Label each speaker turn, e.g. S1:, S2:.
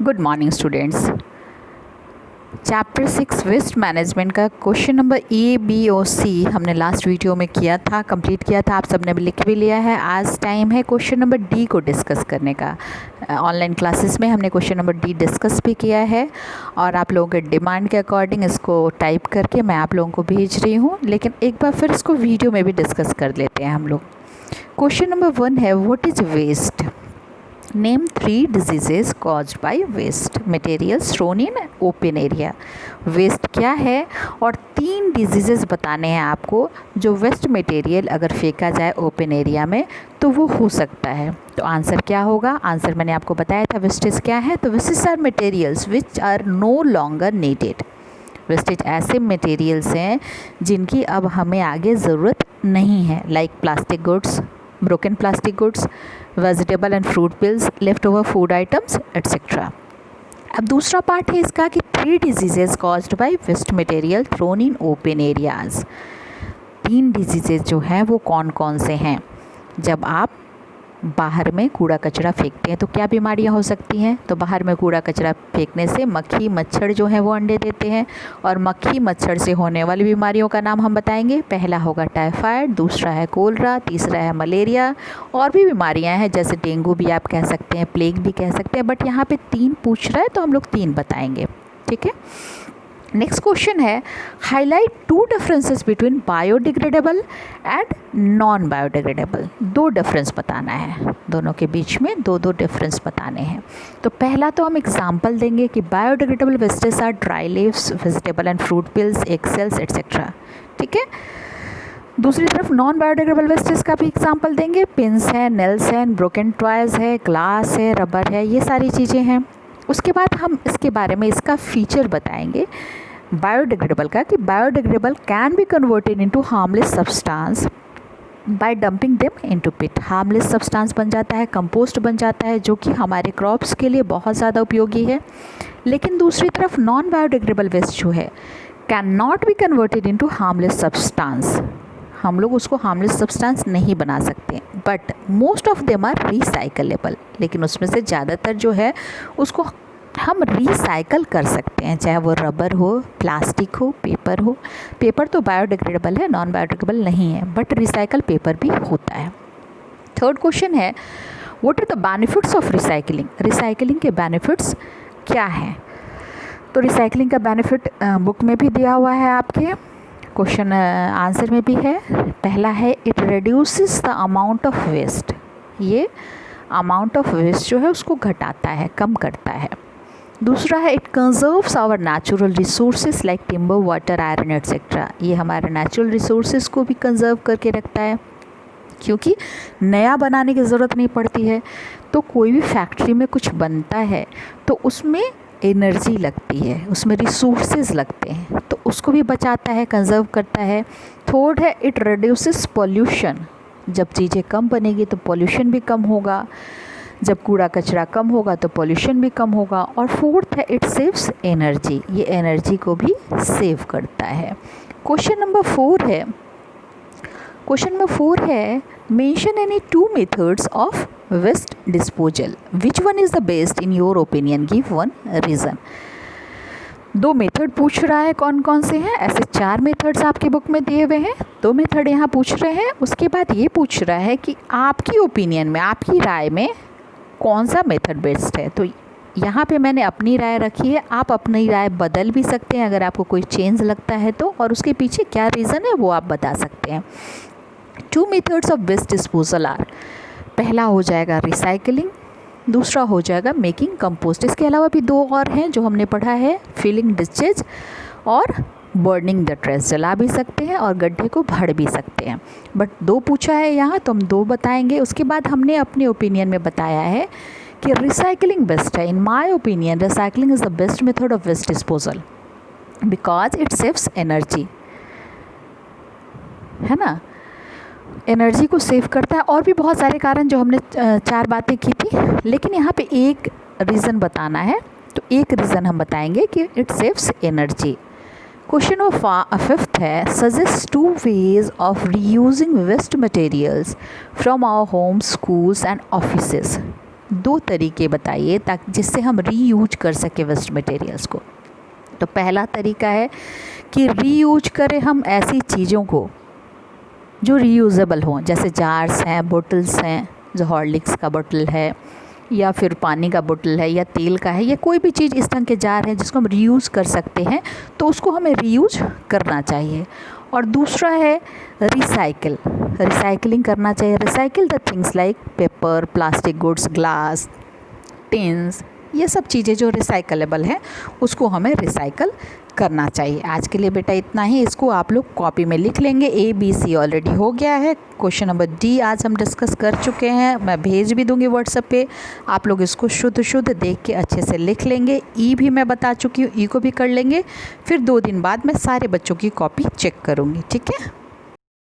S1: Good morning students. Chapter 6 waste management का question number A B और C हमने last video में किया था, कंप्लीट किया था। आप सबने लिख भी लिया है। आज टाइम है क्वेश्चन नंबर डी को डिस्कस करने का। ऑनलाइन क्लासेस में हमने क्वेश्चन नंबर डी डिस्कस भी किया है और आप लोगों के डिमांड के अकॉर्डिंग इसको टाइप करके मैं आप लोगों को भेज रही हूँ, लेकिन एक बार फिर इसको वीडियो में भी डिस्कस कर लेते हैं हम लोग। क्वेश्चन नंबर 1 है, what is waste? Name 3 diseases caused by waste materials thrown in open area. Waste क्या है और 3 डिजीज़ेस बताने हैं आपको जो वेस्ट मटेरियल अगर फेंका जाए ओपन एरिया में तो वो हो सकता है। तो आंसर क्या होगा? आंसर मैंने आपको बताया था। वेस्टेज क्या है? तो wastage are materials which are no longer needed. Wastage ऐसे मटेरियल्स हैं जिनकी अब हमें आगे ज़रूरत नहीं है, like plastic goods, broken plastic goods, vegetable and fruit peels, left over food items etcetera. अब दूसरा पार्ट है इसका कि 3 diseases caused by waste material thrown in open areas. 3 diseases जो हैं वो कौन कौन से हैं? जब आप बाहर में कूड़ा कचरा फेंकते हैं तो क्या बीमारियां हो सकती हैं? तो बाहर में कूड़ा कचरा फेंकने से मक्खी मच्छर जो है वो अंडे देते हैं, और मक्खी मच्छर से होने वाली बीमारियों का नाम हम बताएंगे। पहला होगा टाइफाइड, दूसरा है कोलरा, तीसरा है मलेरिया, और भी बीमारियां हैं जैसे डेंगू भी आप कह सकते हैं, प्लेग भी कह सकते हैं, बट यहाँ पे 3 पूछ रहा है तो हम लोग 3 बताएंगे। ठीक है। नेक्स्ट क्वेश्चन है, highlight 2 differences between biodegradable and non biodegradable. 2 difference बताना है, दोनों के बीच में 2 डिफरेंस बताने हैं। तो पहला तो हम एग्जांपल देंगे कि biodegradable wastage are dry leaves, vegetable and fruit peels, egg shells etcetera. ठीक है। दूसरी तरफ नॉन बायोडिग्रेडेबल वेस्टेज का भी एग्जांपल देंगे। पिन्स हैं, नेल्स हैं, ब्रोकन टॉयज़ है, ग्लास है, रबर है, ये सारी चीज़ें हैं। उसके बाद हम इसके बारे में इसका फीचर बताएंगे बायोडिग्रेडेबल का, कि biodegradable can be converted into harmless substance by dumping them into pit. Harmless substance बन जाता है, कंपोस्ट बन जाता है, जो कि हमारे क्रॉप्स के लिए बहुत ज़्यादा उपयोगी है। लेकिन दूसरी तरफ नॉन बायोडिग्रेडेबल वेस्ट जो है can not be converted into harmless substance. हम लोग उसको हार्मलेस सब्सटेंस नहीं बना सकते, but most of them are recyclable. लेकिन उसमें से ज़्यादातर जो है उसको हम रिसाइकल कर सकते हैं, चाहे वो रबर हो, प्लास्टिक हो, पेपर हो। पेपर तो बायोडिग्रेडेबल है, नॉन बायोडिग्रेडेबल नहीं है, बट रिसाइकल पेपर भी होता है। थर्ड क्वेश्चन है, what are the benefits of recycling? Recycling के बेनिफिट्स क्या हैं? तो रिसाइकलिंग का बेनिफिट बुक में भी दिया हुआ है, आपके क्वेश्चन आंसर में भी है। पहला है, it reduces the amount of waste. ये अमाउंट ऑफ वेस्ट जो है उसको घटाता है, कम करता है। दूसरा है, it conserves our natural resources like timber, water, iron etcetera. ये हमारे नेचुरल रिसोर्सेज को भी कंजर्व करके रखता है, क्योंकि नया बनाने की ज़रूरत नहीं पड़ती है। तो कोई भी फैक्ट्री में कुछ बनता है तो उसमें एनर्जी लगती है, उसमें रिसोर्सेज लगते हैं, तो उसको भी बचाता है, कंजर्व करता है। थर्ड है, इट रिड्यूसेस पॉल्यूशन। जब चीज़ें कम बनेगी तो पॉल्यूशन भी कम होगा, जब कूड़ा कचरा कम होगा तो पॉल्यूशन भी कम होगा। और फोर्थ है, इट सेव्स एनर्जी। ये एनर्जी को भी सेव करता है। क्वेश्चन नंबर 4 है, mention any 2 methods of waste disposal, which one is the best in your opinion, give one reason. 2 method पूछ रहा है, कौन कौन से हैं? ऐसे 4 मेथड्स आपकी बुक में दिए हुए हैं, 2 मेथड यहाँ पूछ रहे हैं। उसके बाद ये पूछ रहा है कि आपकी ओपिनियन में, आपकी राय में कौन सा मेथड बेस्ट है। तो यहाँ पे मैंने अपनी राय रखी है, आप अपनी राय बदल भी सकते हैं अगर आपको कोई चेंज लगता है तो, और उसके पीछे क्या रीज़न है वो आप बता सकते हैं। 2 methods of waste disposal are, पहला हो जाएगा रिसाइकलिंग, दूसरा हो जाएगा मेकिंग कंपोस्ट। इसके अलावा भी 2 और हैं जो हमने पढ़ा है, फिलिंग डिस्चेज और बर्निंग द ट्रेस। जला भी सकते हैं और गड्ढे को भर भी सकते हैं, बट 2 पूछा है यहाँ तो हम 2 बताएंगे। उसके बाद हमने अपने ओपिनियन में बताया है कि रिसाइकलिंग बेस्ट है। In my opinion recycling is the best method of waste disposal because it saves energy, है ना, एनर्जी को सेव करता है। और भी बहुत सारे कारण जो हमने 4 बातें की थी, लेकिन यहाँ पे एक रीज़न बताना है, तो एक रीज़न हम बताएंगे कि it saves energy. Question number 5 है, suggest 2 ways of reusing waste materials from our home, schools and offices. 2 तरीके बताइए ताकि जिससे हम रीयूज कर सकें वेस्ट मटेरियल्स को। तो पहला तरीका है कि रीयूज करें हम ऐसी चीज़ों को जो रीयूजेबल हों, जैसे जार्स हैं, बोटल्स हैं, जो हॉर्लिक्स का बोतल है या फिर पानी का बोतल है या तेल का है या कोई भी चीज़ इस ढंग के जार है जिसको हम रीयूज़ कर सकते हैं, तो उसको हमें रीयूज करना चाहिए। और दूसरा है रिसाइकलिंग करना चाहिए। Recycle the things like paper, plastic goods, glass, tins, ये सब चीज़ें जो रिसाइकलेबल हैं उसको हमें रिसाइकल करना चाहिए। आज के लिए बेटा इतना ही, इसको आप लोग कॉपी में लिख लेंगे। ABC ऑलरेडी हो गया है। क्वेश्चन नंबर D आज हम डिस्कस कर चुके हैं, मैं भेज भी दूंगी व्हाट्सएप पे। आप लोग इसको शुद्ध देख के अच्छे से लिख लेंगे। E भी मैं बता चुकी हूँ, E को भी कर लेंगे। फिर 2 दिन बाद मैं सारे बच्चों की कॉपी चेक करूँगी, ठीक है।